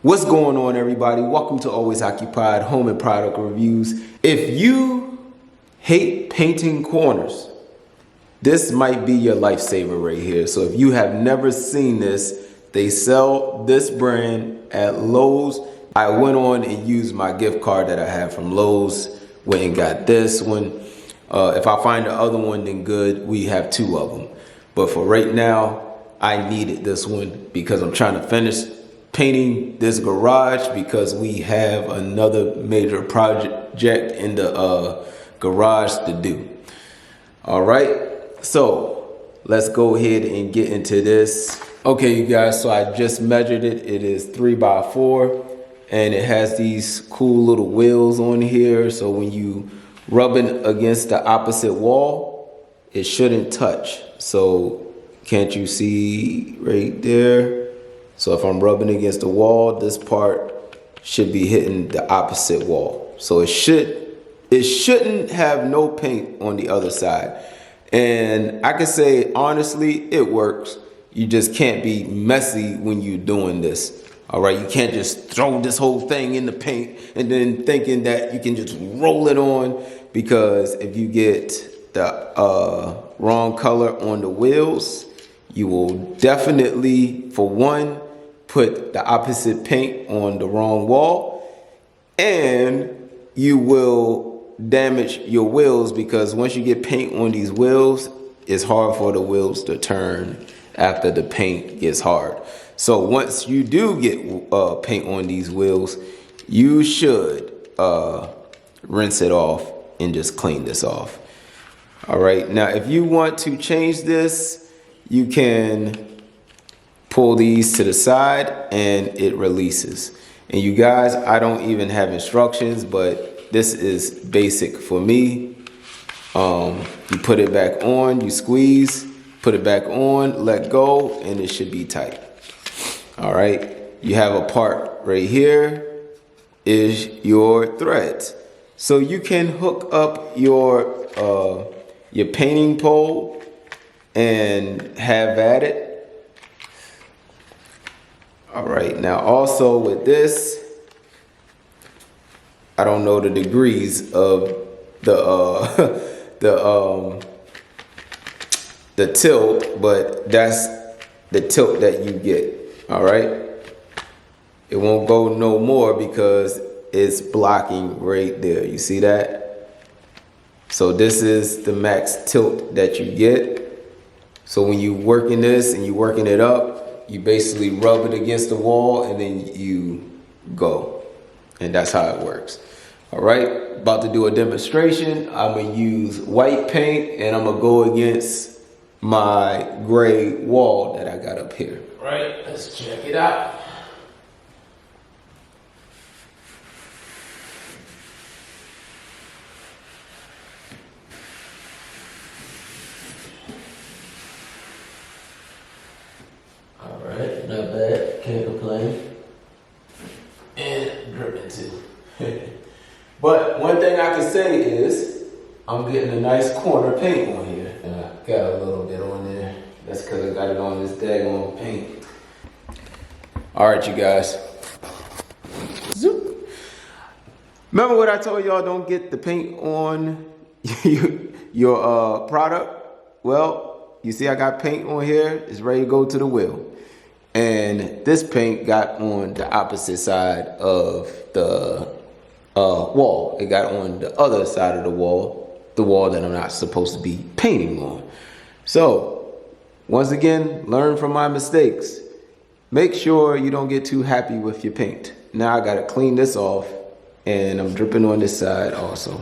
What's going on, everybody? Welcome to Always Occupied Home and Product Reviews. If you hate painting corners, this might be your lifesaver right here. So if you have never seen this, they sell this brand at Lowe's. I went on and used my gift card that I have from Lowe's, went and got this one. If I find the other one, then good. We have two of them. But for right now, I needed this one because I'm trying to finish painting this garage because we have another major project in the garage to do. All right, so let's go ahead and get into this. Okay, you guys, so I just measured it. It is 3x4 and it has these cool little wheels on here. So when you rub it against the opposite wall, it shouldn't touch. So can't you see right there? So if I'm rubbing against the wall, this part should be hitting the opposite wall. So it shouldn't have no paint on the other side. And I can say, honestly, it works. You just can't be messy when you're doing this. All right, you can't just throw this whole thing in the paint and then thinking that you can just roll it on, because if you get the wrong color on the wheels, you will definitely, for one, put the opposite paint on the wrong wall, and you will damage your wheels, because once you get paint on these wheels, it's hard for the wheels to turn after the paint gets hard. So once you do get paint on these wheels, you should rinse it off and just clean this off. All right, now if you want to change this, you can pull these to the side and it releases. And you guys, I don't even have instructions, but this is basic for me. You put it back on, you squeeze, put it back on, let go, and it should be tight. All right, you have a part right here is your threads. So you can hook up your painting pole and have at it. All right, now also with this, I don't know the degrees of the the tilt, but that's the tilt that you get. All right, it won't go no more because it's blocking right there. You see that? So this is the max tilt that you get. So when you working this and you working it up, you basically rub it against the wall and then you go. And that's how it works. All right, about to do a demonstration. I'm gonna use white paint and I'm gonna go against my gray wall that I got up here. All right, let's check it out. Alright, not bad, can't complain. And dripping too. But one thing I can say is, I'm getting a nice corner paint on here. And I got a little bit on there. That's because I got it on this daggone paint. Alright, you guys. Zoop. Remember what I told y'all, don't get the paint on your product? Well, you see I got paint on here. It's ready to go to the wheel. And this paint got on the opposite side of the wall. It got on the other side of the wall that I'm not supposed to be painting on. So, once again, learn from my mistakes. Make sure you don't get too happy with your paint. Now I gotta clean this off, and I'm dripping on this side also.